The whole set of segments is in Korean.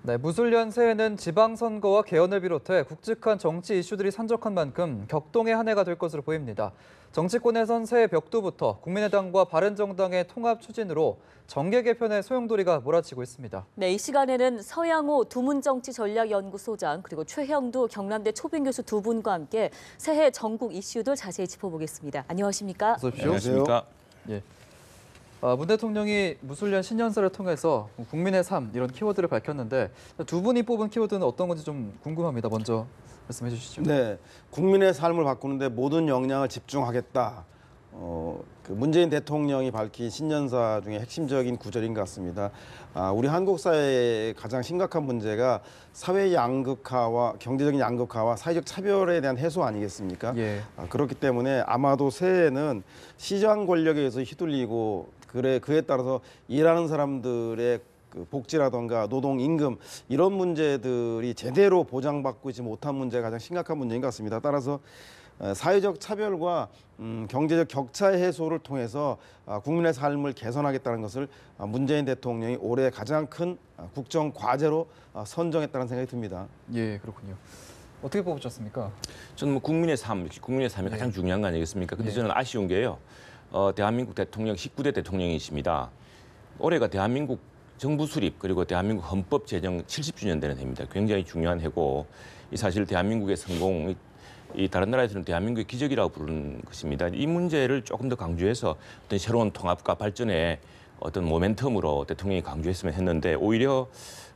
네, 무술년 새해는 지방선거와 개헌을 비롯해 굵직한 정치 이슈들이 산적한 만큼 격동의 한 해가 될 것으로 보입니다. 정치권에선 새해 벽두부터 국민의당과 바른정당의 통합 추진으로 정계 개편의 소용돌이가 몰아치고 있습니다. 네, 이 시간에는 서양호 두문정치전략연구소장 그리고 최형두 경남대 초빙 교수 두 분과 함께 새해 전국 이슈들 자세히 짚어보겠습니다. 안녕하십니까? 어서 오십시오. 안녕하십니까. 예. 문 대통령이 무술년 신년사를 통해서 국민의 삶 이런 키워드를 밝혔는데 두 분이 뽑은 키워드는 어떤 건지 좀 궁금합니다. 먼저 말씀해 주시죠. 네, 국민의 삶을 바꾸는데 모든 역량을 집중하겠다. 그 문재인 대통령이 밝힌 신년사 중에 핵심적인 구절인 것 같습니다. 우리 한국 사회의 가장 심각한 문제가 사회 양극화와 경제적인 양극화와 사회적 차별에 대한 해소 아니겠습니까? 예. 그렇기 때문에 아마도 새해에는 시장 권력에 의해서 휘둘리고 그에 따라서 일하는 사람들의 그 복지라던가 노동 임금 이런 문제들이 제대로 보장받고 있지 못한 문제가 가장 심각한 문제인 것 같습니다. 따라서 사회적 차별과 경제적 격차 해소를 통해서 국민의 삶을 개선하겠다는 것을 문재인 대통령이 올해 가장 큰 국정 과제로 선정했다는 생각이 듭니다. 예, 그렇군요. 어떻게 뽑으셨습니까? 저는 뭐 국민의 삶이 가장 중요한 거 아니겠습니까? 근데 저는 아쉬운 게요. 대한민국 대통령 19대 대통령이십니다. 올해가 대한민국 정부 수립 그리고 대한민국 헌법 제정 70주년 되는 해입니다. 굉장히 중요한 해고 이 사실 대한민국의 성공 이 다른 나라에서는 대한민국의 기적이라고 부르는 것입니다. 이 문제를 조금 더 강조해서 어떤 새로운 통합과 발전의 어떤 모멘텀으로 대통령이 강조했으면 했는데 오히려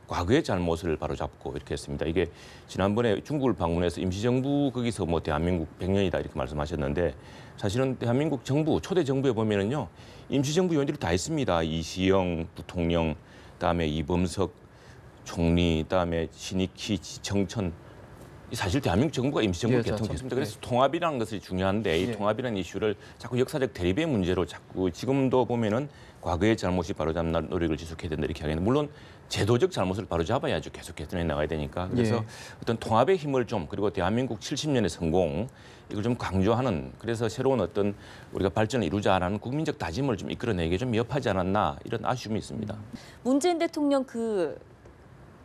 과거의 잘못을 바로잡고 이렇게 했습니다. 이게 지난번에 중국을 방문해서 임시정부 거기서 뭐 대한민국 100년이다 이렇게 말씀하셨는데 사실은 대한민국 정부 초대 정부에 보면은요 임시정부 요원들이 다 있습니다. 이시영 부통령, 그다음에 이범석 총리, 그다음에 신익희, 지청천. 사실 대한민국 정부가 임시정부를 개통했습니다. 그래서 통합이라는 것이 중요한데 이 통합이라는 이슈를 자꾸 역사적 대립의 문제로 자꾸 지금도 보면은 과거의 잘못이 바로잡는 노력을 지속해야 된다 이렇게 하겠는데 물론 제도적 잘못을 바로잡아야죠. 계속 개선해 나가야 되니까. 그래서 어떤 통합의 힘을 좀 그리고 대한민국 70년의 성공 이걸 좀 강조하는 그래서 새로운 어떤 우리가 발전을 이루자라는 국민적 다짐을 좀 이끌어내기에 좀 미흡하지 않았나 이런 아쉬움이 있습니다. 문재인 대통령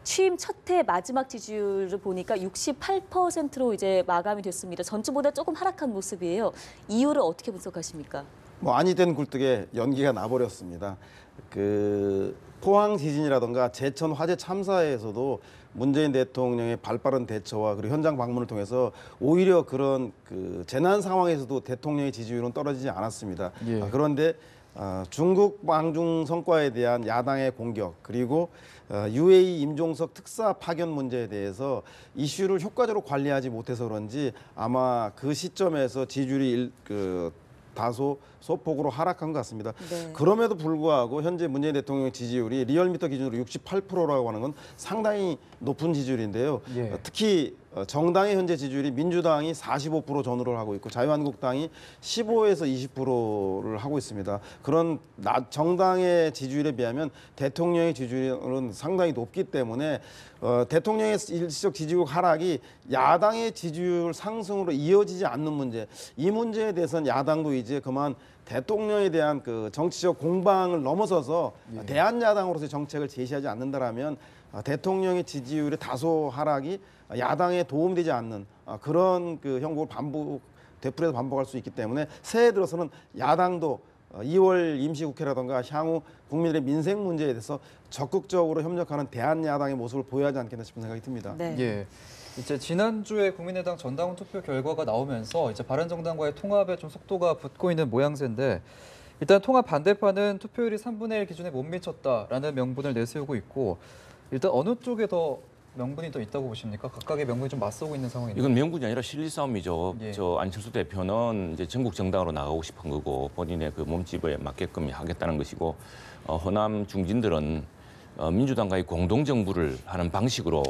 취임 첫 해 마지막 지지율을 보니까 68%로 이제 마감이 됐습니다. 전주보다 조금 하락한 모습이에요. 이유를 어떻게 분석하십니까? 아니 된 굴뚝에 연기가 나버렸습니다. 그 포항 지진이라던가 제천 화재 참사에서도 문재인 대통령의 발빠른 대처와 그리고 현장 방문을 통해서 오히려 그런 그 재난 상황에서도 대통령의 지지율은 떨어지지 않았습니다. 그런데 중국 방중 성과에 대한 야당의 공격 그리고 UAE 임종석 특사 파견 문제에 대해서 이슈를 효과적으로 관리하지 못해서 그런지 아마 그 시점에서 지지율이 다소 소폭으로 하락한 것 같습니다. 네. 그럼에도 불구하고 현재 문재인 대통령의 지지율이 리얼미터 기준으로 68%라고 하는 건 상당히 높은 지지율인데요. 특히 정당의 현재 지지율이 민주당이 45% 전후를 하고 있고 자유한국당이 15에서 20%를 하고 있습니다. 그런 정당의 지지율에 비하면 대통령의 지지율은 상당히 높기 때문에 대통령의 일시적 지지율 하락이 야당의 지지율 상승으로 이어지지 않는 문제, 이 문제에 대해서는 야당도 이제 그만 대통령에 대한 그 정치적 공방을 넘어서서 대한야당으로서의 정책을 제시하지 않는다라면 대통령의 지지율의 다소 하락이 야당에 도움되지 않는 그런 그 형국을 되풀이해서 반복할 수 있기 때문에 새해 들어서는 야당도 2월 임시국회라든가 향후 국민들의 민생 문제에 대해서 적극적으로 협력하는 대한야당의 모습을 보여야 하지 않겠나 싶은 생각이 듭니다. 네. 예. 이제 지난주에 국민의당 전당원 투표 결과가 나오면서 이제 바른정당과의 통합에 좀 속도가 붙고 있는 모양새인데 일단 통합 반대파는 투표율이 3분의 1 기준에 못 미쳤다라는 명분을 내세우고 있고 일단 어느 쪽에 더 명분이 더 있다고 보십니까? 각각의 명분이 좀 맞서고 있는 상황입니다. 이건 명분이 아니라 실리 싸움이죠. 저 안철수 대표는 이제 전국 정당으로 나가고 싶은 거고 본인의 그 몸집에 맞게끔 하겠다는 것이고 호남 중진들은 민주당과의 공동 정부를 하는 방식으로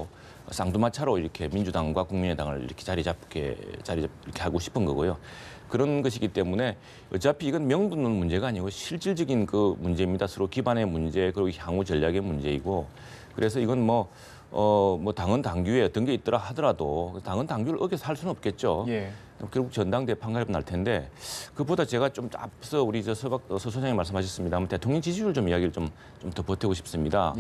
쌍두마차로 이렇게 민주당과 국민의당을 이렇게 자리 잡게 이렇게 하고 싶은 거고요. 그런 것이기 때문에 어차피 이건 명분은 문제가 아니고 실질적인 그 문제입니다. 서로 기반의 문제 그리고 향후 전략의 문제이고 그래서 이건 뭐 당헌 당규에 어떤 게 있더라 하더라도 당헌 당규를 어겨서 할 수는 없겠죠. 결국 전당대회 판가름 날 텐데 그보다 제가 좀 앞서 우리 서 소장님 말씀하셨습니다. 대통령 지지율 좀 이야기를 좀 더 보태고 싶습니다.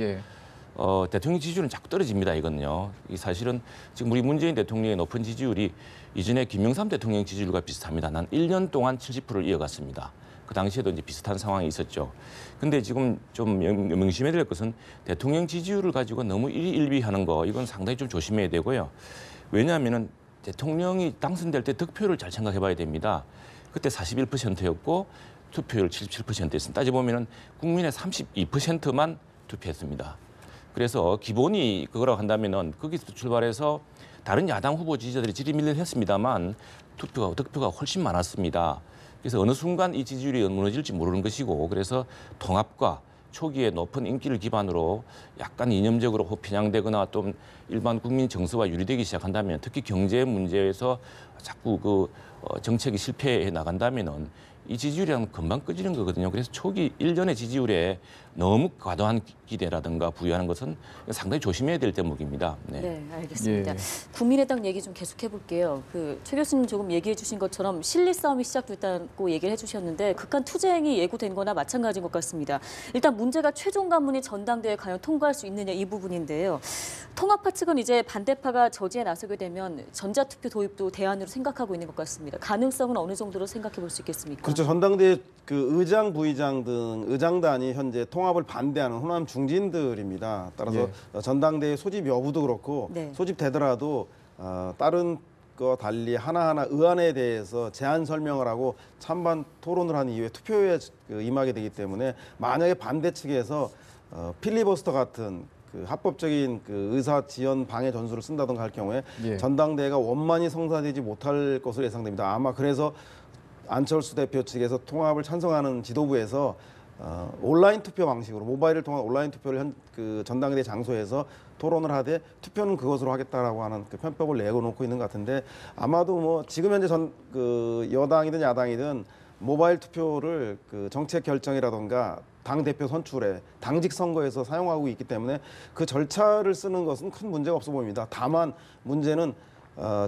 대통령 지지율은 자꾸 떨어집니다. 이거는요. 이 사실은 지금 우리 문재인 대통령의 높은 지지율이 이전에 김영삼 대통령 지지율과 비슷합니다. 난 1년 동안 70%를 이어갔습니다. 그 당시에도 이제 비슷한 상황이 있었죠. 근데 지금 좀 명심해야 될 것은 대통령 지지율을 가지고 너무 일희일비하는 거 이건 상당히 좀 조심해야 되고요. 왜냐하면은 대통령이 당선될 때 득표를 잘 생각해봐야 됩니다. 그때 41%였고 투표율 77%였습니다. 따져보면은 국민의 32%만 투표했습니다. 그래서 기본이 그거라고 한다면은 거기서 출발해서 다른 야당 후보 지지자들이 지리밀리를 했습니다만 득표가 훨씬 많았습니다. 그래서 어느 순간 이 지지율이 무너질지 모르는 것이고 그래서 통합과 초기에 높은 인기를 기반으로 약간 이념적으로 편향되거나 또 일반 국민 정서와 유리되기 시작한다면 특히 경제 문제에서 자꾸 정책이 실패해 나간다면은 이 지지율이랑 금방 꺼지는 거거든요. 그래서 초기 1년의 지지율에 너무 과도한 기대라든가 부여하는 것은 상당히 조심해야 될 대목입니다. 네, 네, 알겠습니다. 예. 국민의당 얘기 좀 계속해 볼게요. 최 교수님 조금 얘기해 주신 것처럼 실리 싸움이 시작됐다고 얘기를 해주셨는데 극한 투쟁이 예고된 거나 마찬가지인 것 같습니다. 일단 문제가 최종 관문이 전당대회 과연 통과할 수 있느냐 이 부분인데요. 통합파 측은 이제 반대파가 저지에 나서게 되면 전자투표 도입도 대안으로 생각하고 있는 것 같습니다. 가능성은 어느 정도로 생각해 볼 수 있겠습니까? 그렇죠. 전당대회 그 의장, 부의장 등 의장단이 현재 통합을 반대하는 호남 중진들입니다. 따라서 전당대회 소집 여부도 그렇고 네. 소집되더라도 다른 거 달리 하나하나 의안에 대해서 제안 설명을 하고 찬반 토론을 한 이후에 투표에 임하게 되기 때문에 만약에 반대 측에서 필리버스터 같은 합법적인 의사 지연 방해 전술을 쓴다든가 할 경우에 전당대회가 원만히 성사되지 못할 것으로 예상됩니다. 아마 그래서 안철수 대표 측에서 통합을 찬성하는 지도부에서 온라인 투표 방식으로 모바일을 통한 온라인 투표를 전당대회 장소에서 토론을 하되 투표는 그것으로 하겠다라고 하는 편법을 내놓고 있는 것 같은데 아마도 뭐 지금 현재 여당이든 야당이든 모바일 투표를 정책 결정이라든가 당 대표 선출에 당직 선거에서 사용하고 있기 때문에 그 절차를 쓰는 것은 큰 문제가 없어 보입니다. 다만 문제는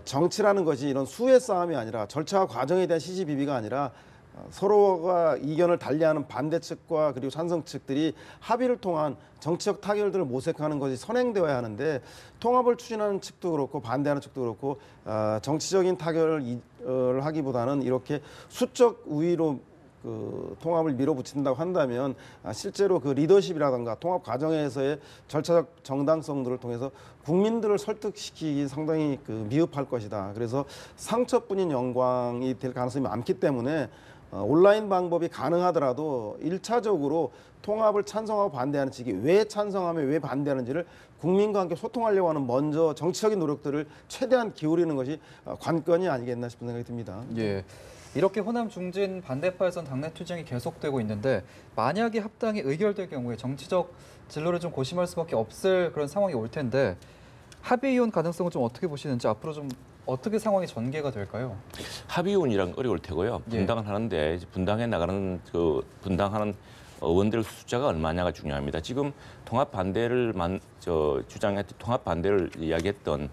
정치라는 것이 이런 수의 싸움이 아니라 절차와 과정에 대한 시시비비가 아니라 서로가 이견을 달리하는 반대 측과 그리고 찬성 측들이 합의를 통한 정치적 타결들을 모색하는 것이 선행되어야 하는데 통합을 추진하는 측도 그렇고 반대하는 측도 그렇고 정치적인 타결을 하기보다는 이렇게 수적 우위로 통합을 밀어붙인다고 한다면 실제로 리더십이라든가 통합 과정에서의 절차적 정당성들을 통해서 국민들을 설득시키기 상당히 미흡할 것이다. 그래서 상처뿐인 영광이 될 가능성이 많기 때문에 온라인 방법이 가능하더라도 1차적으로 통합을 찬성하고 반대하는 측이 왜 찬성하며 왜 반대하는지를 국민과 함께 소통하려고 하는 먼저 정치적인 노력들을 최대한 기울이는 것이 관건이 아니겠나 싶은 생각이 듭니다. 예. 이렇게 호남 중진 반대파에선 당내 투쟁이 계속되고 있는데 만약에 합당이 의결될 경우에 정치적 진로를 좀 고심할 수밖에 없을 그런 상황이 올 텐데 합의 이혼 가능성을 좀 어떻게 보시는지 앞으로 좀 어떻게 상황이 전개가 될까요? 합의 이혼이란 어려울 테고요. 분당은 하는데 분당에 나가는 분당하는 의원들 숫자가 얼마냐가 중요합니다. 지금 통합 반대를 주장했던 통합 반대를 이야기했던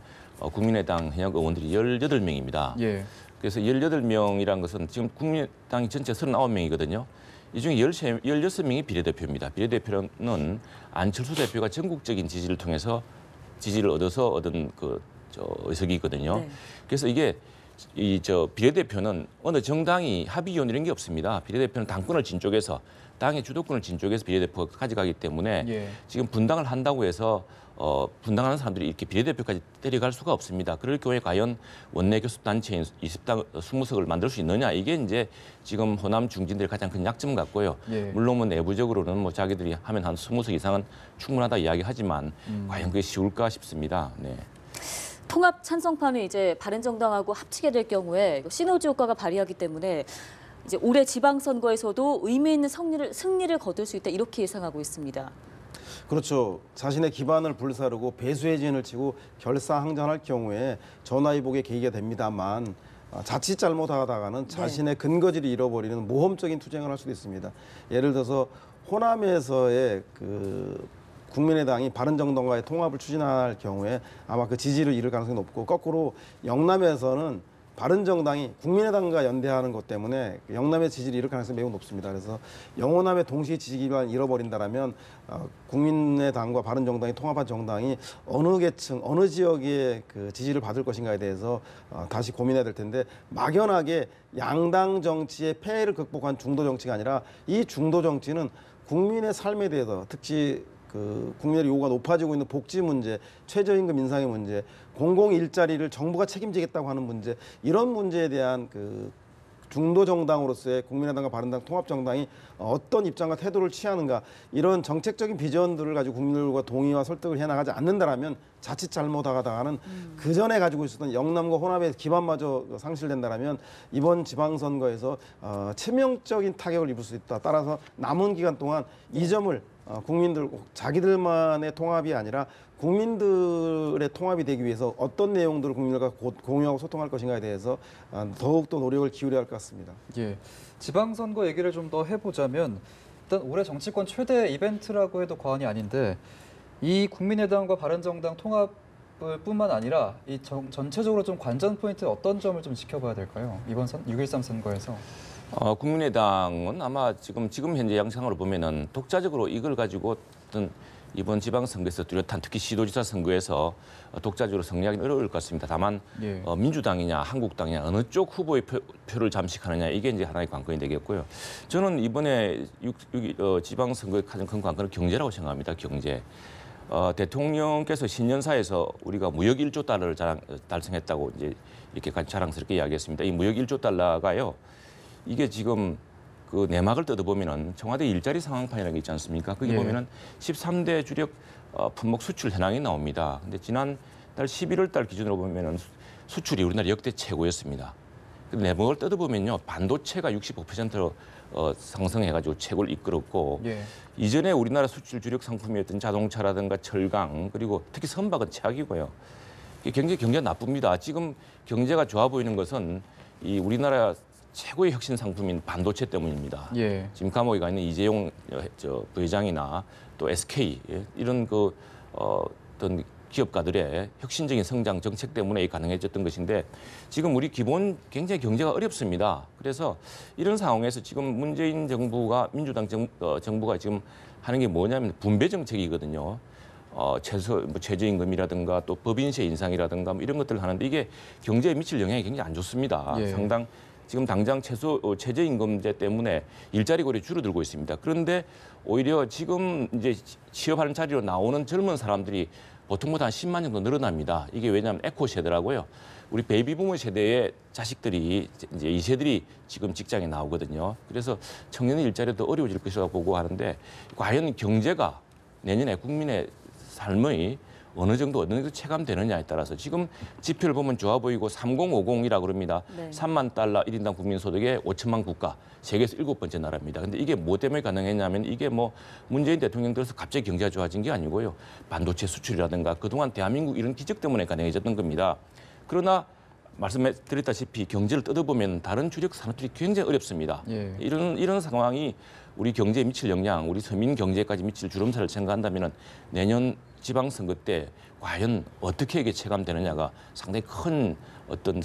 국민의당 현역 의원들이 18명입니다. 예. 그래서 18명이란 것은 지금 국민의당이 전체 39명이거든요. 이 중에 16명이 비례대표입니다. 비례대표는 안철수 대표가 전국적인 지지를 통해서 지지를 얻어서 얻은 의석이거든요. 네. 그래서 이게 비례대표는 어느 정당이 합의위원 이런 게 없습니다. 비례대표는 당권을 진 쪽에서 당의 주도권을 진 쪽에서 비례대표가 가져가기 때문에 지금 분당을 한다고 해서 분당하는 사람들이 이렇게 비례대표까지 데려갈 수가 없습니다. 그럴 경우에 과연 원내 교섭단체인 20석을 만들 수 있느냐 이게 이제 지금 호남 중진들의 가장 큰 약점 같고요. 물론 뭐 내부적으로는 자기들이 하면 한 20석 이상은 충분하다 이야기하지만 과연 그게 쉬울까 싶습니다. 네. 통합 찬성파는 이제 바른정당하고 합치게 될 경우에 시너지 효과가 발휘하기 때문에 이제 올해 지방선거에서도 의미 있는 승리를 거둘 수 있다 이렇게 예상하고 있습니다. 그렇죠. 자신의 기반을 불사르고 배수의 진을 치고 결사항전할 경우에 전화위복의 계기가 됩니다만 자칫 잘못하다가는 자신의 근거지를 잃어버리는 모험적인 투쟁을 할 수도 있습니다. 예를 들어서 호남에서의 국민의당이 바른정당과의 통합을 추진할 경우에 아마 지지를 잃을 가능성이 높고 거꾸로 영남에서는 바른정당이 국민의당과 연대하는 것 때문에 영남의 지지를 잃을 가능성이 매우 높습니다. 그래서 영호남의 동시 지지 기반을 잃어버린다라면 국민의당과 바른정당이 통합한 정당이 어느 계층, 어느 지역의 그 지지를 받을 것인가에 대해서 다시 고민해야 될 텐데 막연하게 양당 정치의 폐해를 극복한 중도 정치가 아니라 이 중도 정치는 국민의 삶에 대해서 특히 그 국민의 요구가 높아지고 있는 복지 문제, 최저임금 인상의 문제, 공공 일자리를 정부가 책임지겠다고 하는 문제, 이런 문제에 대한 그 중도 정당으로서의 국민의당과 바른당 통합 정당이 어떤 입장과 태도를 취하는가, 이런 정책적인 비전들을 가지고 국민들과 동의와 설득을 해나가지 않는다라면 자칫 잘못하다가는 그 전에 가지고 있었던 영남과 호남의 기반마저 상실된다라면 이번 지방선거에서 치명적인 타격을 입을 수 있다. 따라서 남은 기간 동안 이 점을 국민들 자기들만의 통합이 아니라 국민들의 통합이 되기 위해서 어떤 내용들을 국민들과 공유하고 소통할 것인가에 대해서 더욱더 노력을 기울여야 할 것 같습니다. 예, 지방선거 얘기를 좀 더 해보자면 일단 올해 정치권 최대 이벤트라고 해도 과언이 아닌데 이 국민의당과 바른정당 통합을 뿐만 아니라 이 전체적으로 좀 관전 포인트 어떤 점을 좀 지켜봐야 될까요? 이번 6.13 선거에서. 국민의당은 아마 지금 현재 양상으로 보면은 독자적으로 이걸 가지고 어떤 이번 지방선거에서 뚜렷한 특히 시도지사 선거에서 독자적으로 승리하기는 어려울 것 같습니다. 다만 예. 민주당이냐 한국당이냐 어느 쪽 후보의 표를 잠식하느냐 이게 이제 하나의 관건이 되겠고요. 저는 이번에 지방선거의 가장 큰 관건은 경제라고 생각합니다. 경제. 대통령께서 신년사에서 우리가 무역 1조 달러를 달성했다고 이제 이렇게 자랑스럽게 이야기했습니다. 이 무역 1조 달러가요. 이게 지금 그 내막을 뜯어보면은 청와대 일자리 상황판이라는 게 있지 않습니까? 거기 예. 보면은 13대 주력 품목 수출 현황이 나옵니다. 근데 지난달 11월 달 기준으로 보면은 수출이 우리나라 역대 최고였습니다. 근데 내막을 뜯어보면요, 반도체가 65%로 상승해가지고 최고를 이끌었고 예. 이전에 우리나라 수출 주력 상품이었던 자동차라든가 철강 그리고 특히 선박은 최악이고요. 경제가 나쁩니다. 지금 경제가 좋아 보이는 것은 이 우리나라 최고의 혁신 상품인 반도체 때문입니다. 예. 지금 감옥에 가 있는 이재용 부회장이나 또 SK 이런 어떤 기업가들의 혁신적인 성장 정책 때문에 가능해졌던 것인데 지금 우리 기본 굉장히 경제가 어렵습니다. 그래서 이런 상황에서 지금 문재인 정부가 민주당 정부가 지금 하는 게 뭐냐면 분배 정책이거든요. 최저임금이라든가 또 법인세 인상이라든가 뭐 이런 것들을 하는데 이게 경제에 미칠 영향이 굉장히 안 좋습니다. 예. 상당 지금 당장 최저임금제 때문에 일자리 고리 줄어들고 있습니다. 그런데 오히려 지금 이제 취업하는 자리로 나오는 젊은 사람들이 보통보다 한 10만 정도 늘어납니다. 이게 왜냐하면 에코 세대라고요. 우리 베이비부모 세대의 자식들이 이제 이 세들이 지금 직장에 나오거든요. 그래서 청년의 일자리도 어려워질 것이라고 보고 하는데 과연 경제가 내년에 국민의 삶의 어느 정도 체감되느냐에 따라서 지금 지표를 보면 좋아 보이고 3050이라고 그럽니다. 네. 3만 달러 1인당 국민소득에 5천만 국가, 세계에서 7번째 나라입니다. 근데 이게 뭐 때문에 가능했냐면 이게 뭐 문재인 대통령 들어서 갑자기 경제가 좋아진 게 아니고요. 반도체 수출이라든가 그동안 대한민국 이런 기적 때문에 가능해졌던 겁니다. 그러나 말씀드렸다시피 경제를 뜯어보면 다른 주력 산업들이 굉장히 어렵습니다. 예. 이런 상황이 우리 경제에 미칠 영향, 우리 서민 경제까지 미칠 주름살을 생각한다면 내년 지방선거 때 과연 어떻게 이게 체감되느냐가 상당히 큰 어떤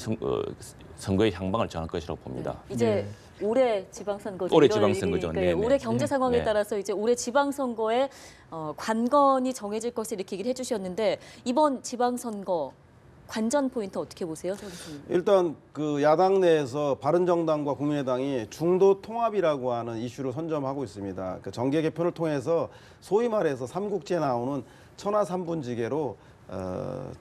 선거의 향방을 정할 것이라고 봅니다. 이제 올해 지방선거죠. 올해 1월 지방선거죠. 1일이니까요. 네네. 올해 경제 상황에 네. 따라서 이제 올해 지방선거에 관건이 정해질 것을 이렇게 얘기를 해주셨는데 이번 지방선거 관전 포인트 어떻게 보세요, 서 교수님? 일단 그 야당 내에서 바른정당과 국민의당이 중도 통합이라고 하는 이슈를 선점하고 있습니다. 그 정계 개편을 통해서 소위 말해서 삼국지에 나오는 천하 삼분지계로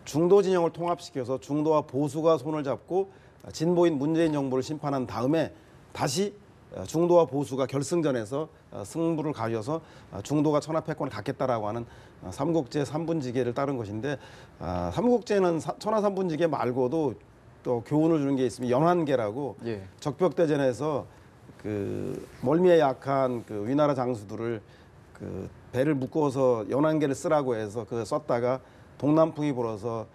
중도 진영을 통합시켜서 중도와 보수가 손을 잡고 진보인 문재인 정부를 심판한 다음에 다시 중도와 보수가 결승전에서 승부를 가려서 중도가 천하패권을 갖겠다라고 하는 삼국제 삼분지계를 따른 것인데 삼국제는 천하 삼분지계 말고도 또 교훈을 주는 게 있으면 연환계라고 예. 적벽대전에서 그 멀미에 약한 그 위나라 장수들을 그 배를 묶어서 연환계를 쓰라고 해서 그 썼다가 동남풍이 불어서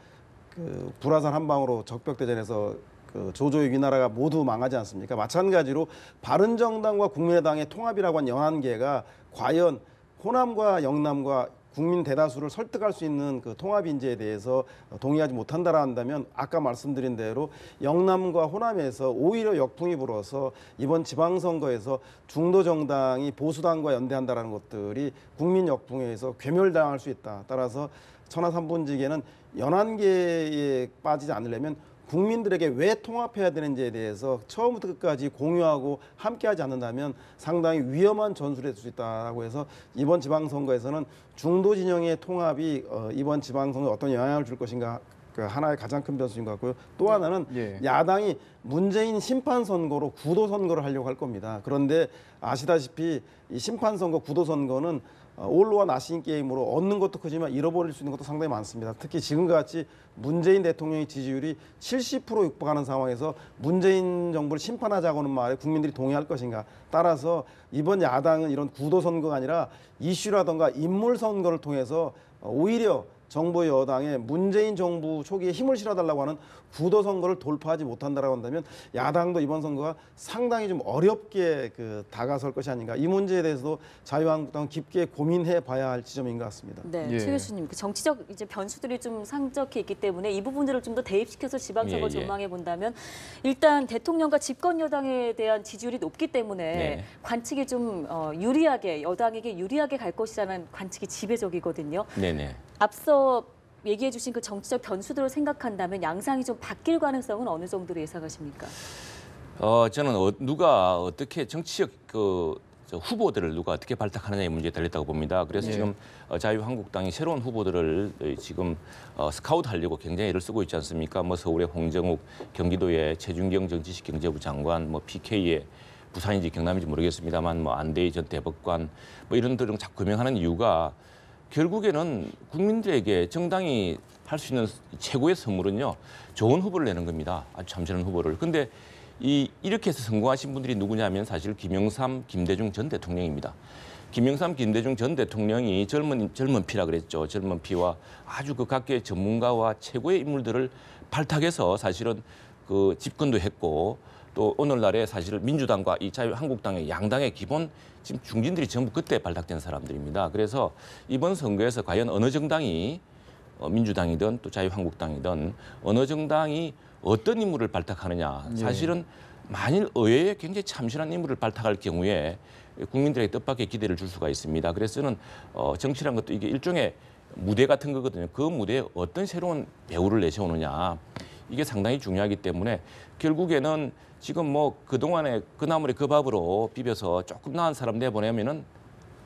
그 불화산 한 방으로 적벽대전에서 그 조조의 위나라가 모두 망하지 않습니까? 마찬가지로 바른정당과 국민의당의 통합이라고 한 연한계가 과연 호남과 영남과 국민 대다수를 설득할 수 있는 그 통합 인재에 대해서 동의하지 못한다라 한다면 아까 말씀드린 대로 영남과 호남에서 오히려 역풍이 불어서 이번 지방선거에서 중도 정당이 보수당과 연대한다라는 것들이 국민 역풍에 의해서 괴멸당할 수 있다. 따라서 천하 삼분지계는 연한계에 빠지지 않으려면 국민들에게 왜 통합해야 되는지에 대해서 처음부터 끝까지 공유하고 함께하지 않는다면 상당히 위험한 전술이 될 수 있다고 해서 이번 지방선거에서는 중도 진영의 통합이 이번 지방선거에 어떤 영향을 줄 것인가 그 하나의 가장 큰 변수인 것 같고요. 또 하나는 예. 야당이 문재인 심판 선거로 구도 선거를 하려고 할 겁니다. 그런데 아시다시피 이 심판 선거, 구도 선거는 올로와 나싱 게임으로 얻는 것도 크지만 잃어버릴 수 있는 것도 상당히 많습니다. 특히 지금같이 문재인 대통령의 지지율이 70% 육박하는 상황에서 문재인 정부를 심판하자고는 말에 국민들이 동의할 것인가. 따라서 이번 야당은 이런 구도 선거가 아니라 이슈라든가 인물 선거를 통해서 오히려 정부 여당의 문재인 정부 초기에 힘을 실어달라고 하는 구도 선거를 돌파하지 못한다라고 한다면 야당도 이번 선거가 상당히 좀 어렵게 다가설 것이 아닌가. 이 문제에 대해서도 자유한국당은 깊게 고민해 봐야 할 지점인 것 같습니다. 네, 예. 최 교수님, 그 정치적 이제 변수들이 좀 상적해 있기 때문에 이 부분들을 좀 더 대입시켜서 지방선거 예, 예. 전망해 본다면 일단 대통령과 집권 여당에 대한 지지율이 높기 때문에 네. 관측이 좀 유리하게 여당에게 유리하게 갈 것이라는 관측이 지배적이거든요. 네네. 앞서 얘기해 주신 그 정치적 변수들을 생각한다면 양상이 좀 바뀔 가능성은 어느 정도로 예상하십니까? 저는 누가 어떻게 정치적 저 후보들을 누가 어떻게 발탁하느냐의 문제에 달렸다고 봅니다. 그래서 예. 지금 자유한국당이 새로운 후보들을 지금 스카우트하려고 굉장히 애를 쓰고 있지 않습니까? 뭐 서울의 홍정욱, 경기도의 최준경 정치식 경제부 장관, 뭐 PK의 부산인지 경남인지 모르겠습니다만 뭐 안대희 전 대법관 뭐 이런 들을 자꾸 거명하는 이유가 결국에는 국민들에게 정당이 할 수 있는 최고의 선물은요, 좋은 후보를 내는 겁니다. 아주 참신한 후보를. 근데 이렇게 해서 성공하신 분들이 누구냐면 사실 김영삼, 김대중 전 대통령입니다. 김영삼, 김대중 전 대통령이 젊은 피라 그랬죠. 젊은 피와 아주 그 각계의 전문가와 최고의 인물들을 발탁해서 사실은 그 집권도 했고 또 오늘날에 사실 민주당과 이 자유한국당의 양당의 기본 지금 중진들이 전부 그때 발탁된 사람들입니다. 그래서 이번 선거에서 과연 어느 정당이 민주당이든 또 자유한국당이든 어느 정당이 어떤 인물을 발탁하느냐. 사실은 만일 의회에 굉장히 참신한 인물을 발탁할 경우에 국민들에게 뜻밖의 기대를 줄 수가 있습니다. 그래서 저는 정치란 것도 이게 일종의 무대 같은 거거든요. 그 무대에 어떤 새로운 배우를 내세우느냐. 이게 상당히 중요하기 때문에 결국에는 지금 뭐 그동안에 그 나물에 그 밥으로 비벼서 조금 나은 사람 내보내면은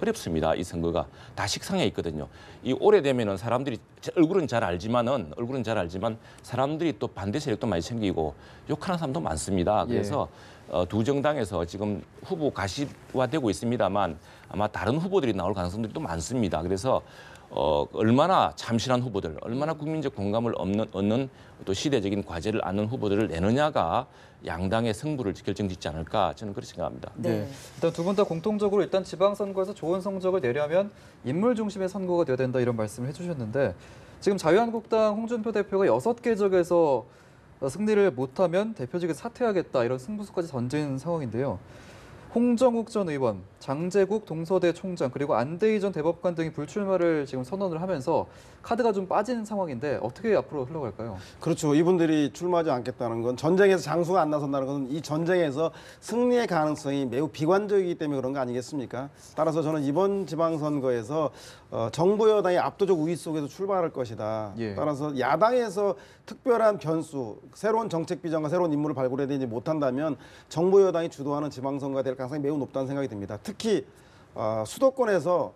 어렵습니다. 이 선거가 다 식상해 있거든요. 이 오래되면은 사람들이 얼굴은 잘 알지만 사람들이 또 반대 세력도 많이 생기고 욕하는 사람도 많습니다. 그래서 두 정당에서 지금 후보 가시화되고 있습니다만 아마 다른 후보들이 나올 가능성들이 또 많습니다. 그래서 얼마나 참신한 후보들, 얼마나 국민적 공감을 얻는 또 시대적인 과제를 안는 후보들을 내느냐가 양당의 승부를 결정짓지 않을까 저는 그렇게 생각합니다. 네. 일단 두 분 다 공통적으로 일단 지방선거에서 좋은 성적을 내려면 인물 중심의 선거가 돼야 된다 이런 말씀을 해주셨는데 지금 자유한국당 홍준표 대표가 6개 지역에서 승리를 못하면 대표직에서 사퇴하겠다 이런 승부수까지 던진 상황인데요. 홍정욱 전 의원, 장제국 동서대 총장 그리고 안대희 전 대법관 등이 불출마를 지금 선언을 하면서 카드가 좀 빠진 상황인데 어떻게 앞으로 흘러갈까요? 그렇죠. 이분들이 출마하지 않겠다는 건 전쟁에서 장수가 안 나선다는 것은 이 전쟁에서 승리의 가능성이 매우 비관적이기 때문에 그런 거 아니겠습니까? 따라서 저는 이번 지방선거에서 정부 여당이 압도적 우위 속에서 출발할 것이다. 예. 따라서 야당에서 특별한 변수, 새로운 정책 비전과 새로운 인물을 발굴해내지 못한다면 정부 여당이 주도하는 지방선거가 될 가능성이 매우 높다는 생각이 듭니다. 특히 수도권에서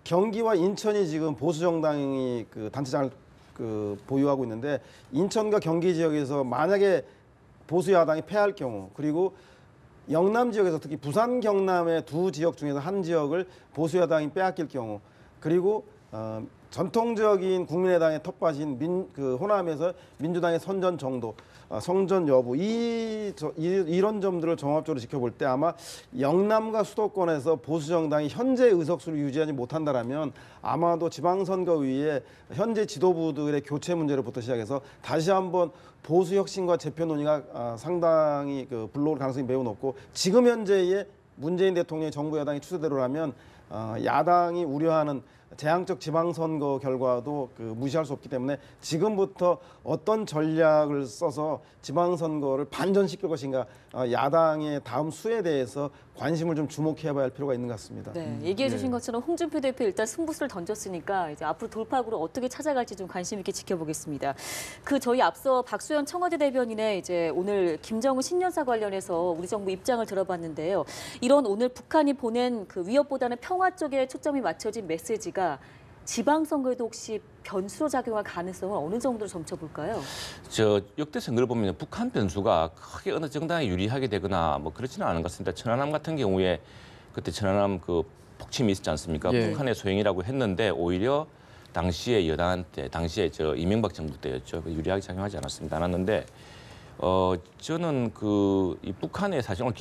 경기와 인천이 지금 보수 정당이 그 단체장을 보유하고 있는데 인천과 경기 지역에서 만약에 보수 야당이 패할 경우 그리고 영남 지역에서 특히 부산 경남의 두 지역 중에서 한 지역을 보수 야당이 빼앗길 경우 그리고 전통적인 국민의당의 텃밭인 호남에서 민주당의 선전 정도, 성전 여부 이런 점들을 종합적으로 지켜볼 때 아마 영남과 수도권에서 보수 정당이 현재 의석수를 유지하지 못한다라면 아마도 지방선거위에 현재 지도부들의 교체 문제로부터 시작해서 다시 한번 보수 혁신과 재편 논의가 상당히 불러올 가능성이 매우 높고 지금 현재의 문재인 대통령의 정부 여당의 추세대로라면 야당이 우려하는 재앙적 지방선거 결과도 무시할 수 없기 때문에 지금부터 어떤 전략을 써서 지방선거를 반전시킬 것인가 야당의 다음 수에 대해서 관심을 좀 주목해봐야 할 필요가 있는 것 같습니다. 네, 얘기해 주신 예. 것처럼 홍준표 대표 일단 승부수를 던졌으니까 이제 앞으로 돌파구를 어떻게 찾아갈지 좀 관심 있게 지켜보겠습니다. 저희 앞서 박수현 청와대 대변인의 이제 오늘 김정은 신년사 관련해서 우리 정부 입장을 들어봤는데요. 이런 오늘 북한이 보낸 그 위협보다는 평화 쪽에 초점이 맞춰진 메시지가 지방선거에도 혹시 변수로 작용할 가능성을 어느 정도로 점쳐볼까요? 역대 선거를 보면 북한 변수가 크게 어느 정당에 유리하게 되거나 뭐 그렇지는 않은 것 같습니다. 천안함 같은 경우에 그때 천안함 폭침이 있었지 않습니까? 예. 북한의 소행이라고 했는데 오히려 당시에 여당한테 당시에 이명박 정부 때였죠. 유리하게 작용하지 않았는데 저는 이 북한의 사실 오늘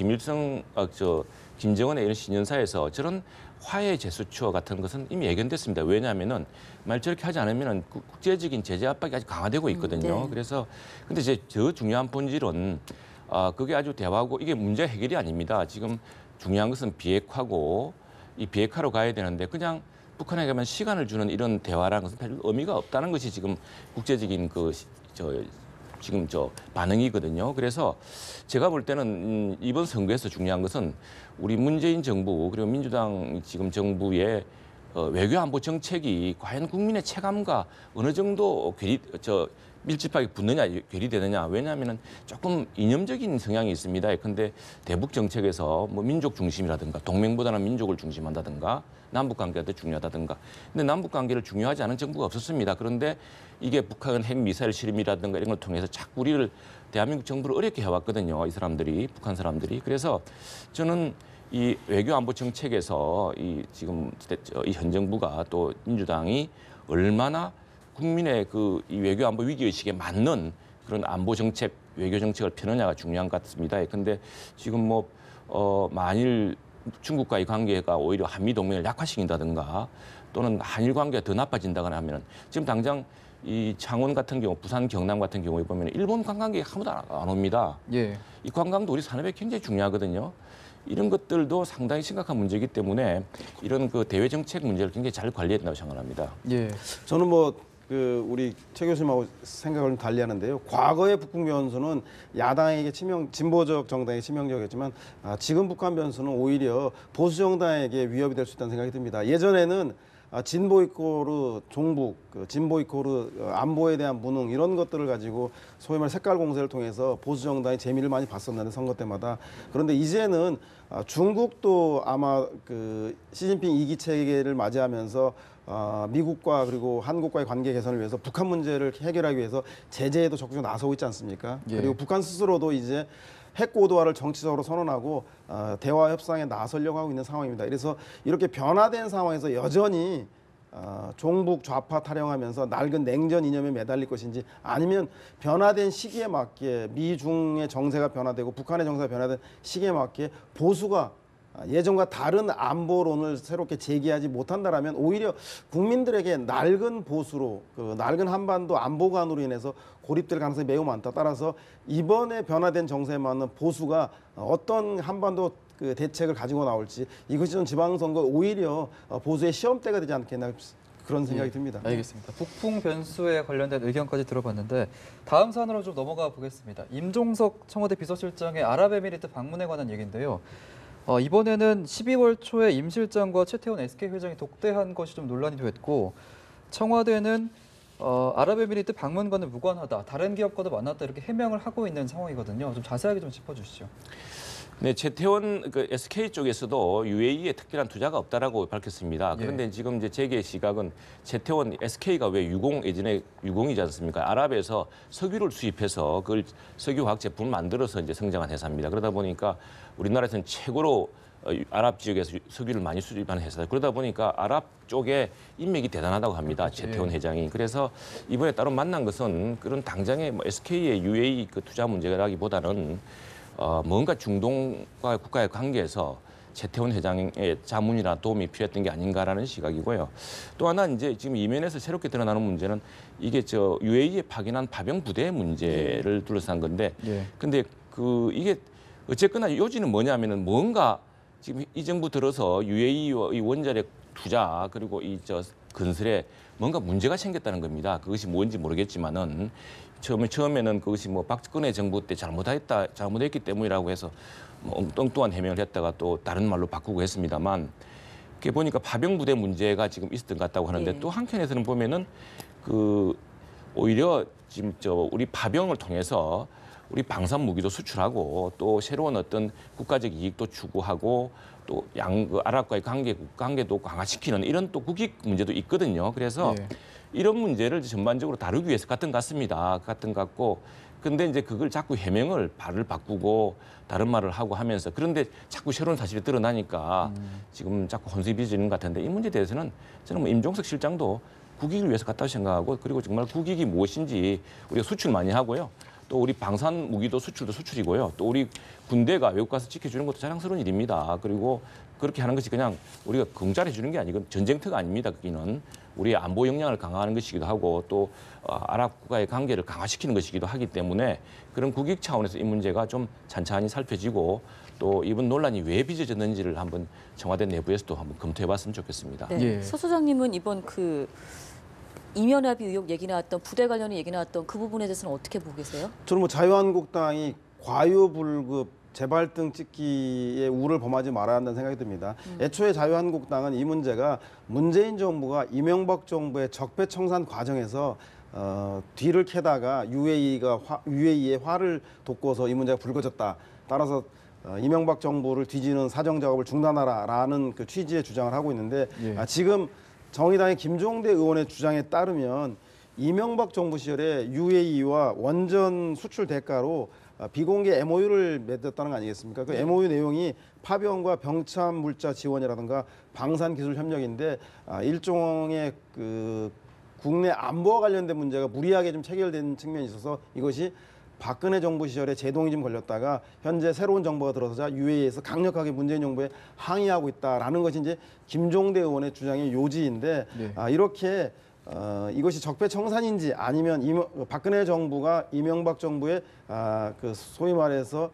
김정은의 이런 신년사에서 저런 화해 제스처 같은 것은 이미 예견됐습니다. 왜냐하면은 말 저렇게 하지 않으면은 국제적인 제재 압박이 아주 강화되고 있거든요. 네. 그래서 근데 이제 더 중요한 본질은 그게 아주 대화고 이게 문제 해결이 아닙니다. 지금 중요한 것은 비핵화고 이 비핵화로 가야 되는데 그냥 북한에 가면 시간을 주는 이런 대화라는 것은 별 의미가 없다는 것이 지금 국제적인 지금 반응이거든요. 그래서 제가 볼 때는 이번 선거에서 중요한 것은 우리 문재인 정부 그리고 민주당 지금 정부의 외교 안보 정책이 과연 국민의 체감과 어느 정도 밀집하게 붙느냐, 괴리되느냐. 왜냐하면은 조금 이념적인 성향이 있습니다. 그런데 대북 정책에서 뭐 민족 중심이라든가 동맹보다는 민족을 중심한다든가 남북 관계가 더 중요하다든가. 근데 남북 관계를 중요하지 않은 정부가 없었습니다. 그런데 이게 북한 핵 미사일 실험이라든가 이런 걸 통해서 자꾸 우리를 대한민국 정부를 어렵게 해왔거든요. 이 사람들이, 북한 사람들이. 그래서 저는 이 외교 안보 정책에서 지금 이 현 정부가 또 민주당이 얼마나 국민의 이 외교 안보 위기 의식에 맞는 그런 안보 정책, 외교 정책을 펴느냐가 중요한 것 같습니다. 근데 지금 만일 중국과의 관계가 오히려 한미 동맹을 약화시킨다든가 또는 한일 관계가 더 나빠진다거나 하면 지금 당장 이 창원 같은 경우, 부산, 경남 같은 경우에 보면 일본 관광객이 아무도 안 옵니다. 예. 이 관광도 우리 산업에 굉장히 중요하거든요. 이런 것들도 상당히 심각한 문제이기 때문에 이런 대외 정책 문제를 굉장히 잘 관리해야 된다고 생각합니다. 예. 저는 우리 최 교수님하고 생각을 좀 달리하는데요. 과거의 북북 변수는 야당에게 진보적 정당에게 치명적이었지만 지금 북한 변수는 오히려 보수 정당에게 위협이 될 수 있다는 생각이 듭니다. 예전에는 진보 이코르 종북, 진보 이코르 안보에 대한 무능 이런 것들을 가지고 소위 말 색깔 공세를 통해서 보수 정당이 재미를 많이 봤었는데 선거 때마다. 그런데 이제는 중국도 아마 시진핑 2기 체계를 맞이하면서 미국과 그리고 한국과의 관계 개선을 위해서 북한 문제를 해결하기 위해서 제재에도 적극적으로 나서고 있지 않습니까? 예. 그리고 북한 스스로도 이제 핵 고도화를 정치적으로 선언하고 대화 협상에 나서려고 하고 있는 상황입니다. 그래서 이렇게 변화된 상황에서 여전히 종북 좌파 타령하면서 낡은 냉전 이념에 매달릴 것인지 아니면 변화된 시기에 맞게 미중의 정세가 변화되고 북한의 정세가 변화된 시기에 맞게 보수가 예전과 다른 안보론을 새롭게 제기하지 못한다라면 오히려 국민들에게 낡은 보수로 낡은 한반도 안보관으로 인해서 고립될 가능성이 매우 많다. 따라서 이번에 변화된 정세에 맞는 보수가 어떤 한반도 대책을 가지고 나올지 이것이 좀 지방선거 오히려 보수의 시험대가 되지 않겠나 그런 생각이 듭니다. 알겠습니다. 북풍 변수에 관련된 의견까지 들어봤는데 다음 사안으로 좀 넘어가 보겠습니다. 임종석 청와대 비서실장의 아랍에미리트 방문에 관한 얘기인데요. 이번에는 12월 초에 임 실장과 최태원 SK 회장이 독대한 것이 좀 논란이 됐고 청와대는 아랍에미리트 방문과는 무관하다, 다른 기업과도 만났다 이렇게 해명을 하고 있는 상황이거든요. 좀 자세하게 좀 짚어주시죠. 네, 최태원 SK 쪽에서도 UAE에 특별한 투자가 없다라고 밝혔습니다. 그런데 예. 지금 이제 제게 시각은 최태원 SK가 왜 예전에 유공이지 않습니까? 아랍에서 석유를 수입해서 그걸 석유화학 제품을 만들어서 이제 성장한 회사입니다. 그러다 보니까 우리나라에서는 최고로 아랍 지역에서 석유를 많이 수입하는 회사다. 그러다 보니까 아랍 쪽에 인맥이 대단하다고 합니다. 최태원 회장이. 그래서 이번에 따로 만난 것은 그런 당장의 SK의 UAE 투자 문제라기보다는 뭔가 중동과 국가의 관계에서 최태원 회장의 자문이나 도움이 필요했던 게 아닌가라는 시각이고요. 또 하나 이제 지금 이면에서 새롭게 드러나는 문제는 이게 UAE에 파견한 파병 부대의 문제를 둘러싼 건데, 근데 이게 어쨌거나 요지는 뭐냐면은 뭔가 지금 이 정부 들어서 UAE와 이 원자력 투자 그리고 이 건설에 뭔가 문제가 생겼다는 겁니다. 그것이 뭔지 모르겠지만은 처음에는 그것이 뭐 박근혜 정부 때 잘못했기 때문이라고 해서 뭐 엉뚱한 해명을 했다가 또 다른 말로 바꾸고 했습니다만 그게 보니까 파병 부대 문제가 지금 있었던 것 같다고 하는데 예. 또 한편에서는 보면은 오히려 지금 우리 파병을 통해서 우리 방산 무기도 수출하고 또 새로운 어떤 국가적 이익도 추구하고 또 아랍과의 관계도 강화시키는 이런 또 국익 문제도 있거든요. 그래서 예. 이런 문제를 전반적으로 다루기 위해서 같은 것 같습니다. 같은 것 같고 근데 이제 그걸 자꾸 해명을 발을 바꾸고 다른 말을 하고 하면서 그런데 자꾸 새로운 사실이 드러나니까 지금 자꾸 혼수비지는 것 같은데 이 문제에 대해서는 저는 뭐 임종석 실장도 국익을 위해서 갔다고 생각하고 그리고 정말 국익이 무엇인지 우리가 수출 많이 하고요. 또 우리 방산 무기도 수출도 수출이고요. 또 우리 군대가 외국 가서 지켜주는 것도 자랑스러운 일입니다. 그리고 그렇게 하는 것이 그냥 우리가 공짜로 해주는 게 아니고 전쟁터가 아닙니다. 거기는 우리의 안보 역량을 강화하는 것이기도 하고 또 아랍 국가의 관계를 강화시키는 것이기도 하기 때문에 그런 국익 차원에서 이 문제가 좀 찬찬히 살펴지고 또 이번 논란이 왜 빚어졌는지를 한번 청와대 내부에서도 한번 검토해봤으면 좋겠습니다. 네. 예. 서 소장님은 이번 이면합의 의혹 얘기 나왔던 부대 관련의 얘기 나왔던 그 부분에 대해서는 어떻게 보고 계세요? 저는 뭐 자유한국당이 과유불급 재발등 찍기에 우를 범하지 말아야 한다는 생각이 듭니다. 애초에 자유한국당은 이 문제가 문재인 정부가 이명박 정부의 적폐청산 과정에서 뒤를 캐다가 UAE의 화를 돋궈서 이 문제가 불거졌다. 따라서 이명박 정부를 뒤지는 사정 작업을 중단하라라는 그 취지의 주장을 하고 있는데 예. 지금 정의당의 김종대 의원의 주장에 따르면 이명박 정부 시절에 UAE와 원전 수출 대가로 비공개 MOU를 맺었다는 거 아니겠습니까? 그 MOU 내용이 파병과 병참 물자 지원이라든가 방산 기술 협력인데 일종의 그 국내 안보와 관련된 문제가 무리하게 좀 체결된 측면이 있어서 이것이 박근혜 정부 시절에 제동이 좀 걸렸다가 현재 새로운 정부가 들어서자 UAE에서 강력하게 문재인 정부에 항의하고 있다라는 것이 이제 김종대 의원의 주장의 요지인데 네. 이렇게 이것이 적폐청산인지 아니면 박근혜 정부가 이명박 정부의 그 소위 말해서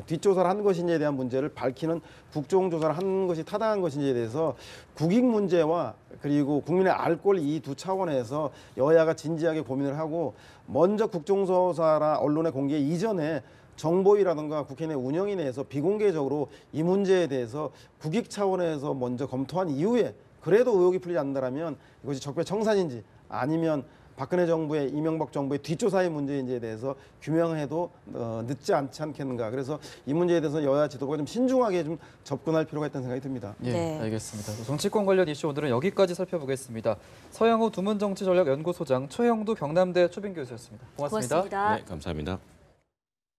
뒷조사를 한 것인지에 대한 문제를 밝히는 국정조사를 한 것이 타당한 것인지에 대해서 국익 문제와 그리고 국민의 알 권 이 두 차원에서 여야가 진지하게 고민을 하고 먼저 국정조사나 언론의 공개 이전에 정보위라든가 국회 내 운영위 내에서 비공개적으로 이 문제에 대해서 국익 차원에서 먼저 검토한 이후에 그래도 의혹이 풀리지 않는다면 이것이 적폐청산인지 아니면 박근혜 정부의 이명박 정부의 뒷조사의 문제인지에 대해서 규명해도 늦지 않지 않겠는가. 그래서 이 문제에 대해서 여야 지도부가 좀 신중하게 좀 접근할 필요가 있다는 생각이 듭니다. 예, 네. 알겠습니다. 정치권 관련 이슈 오늘은 여기까지 살펴보겠습니다. 서영우 두문정치전략연구소장, 최영두 경남대 초빙 교수였습니다. 고맙습니다. 고맙습니다. 네, 감사합니다.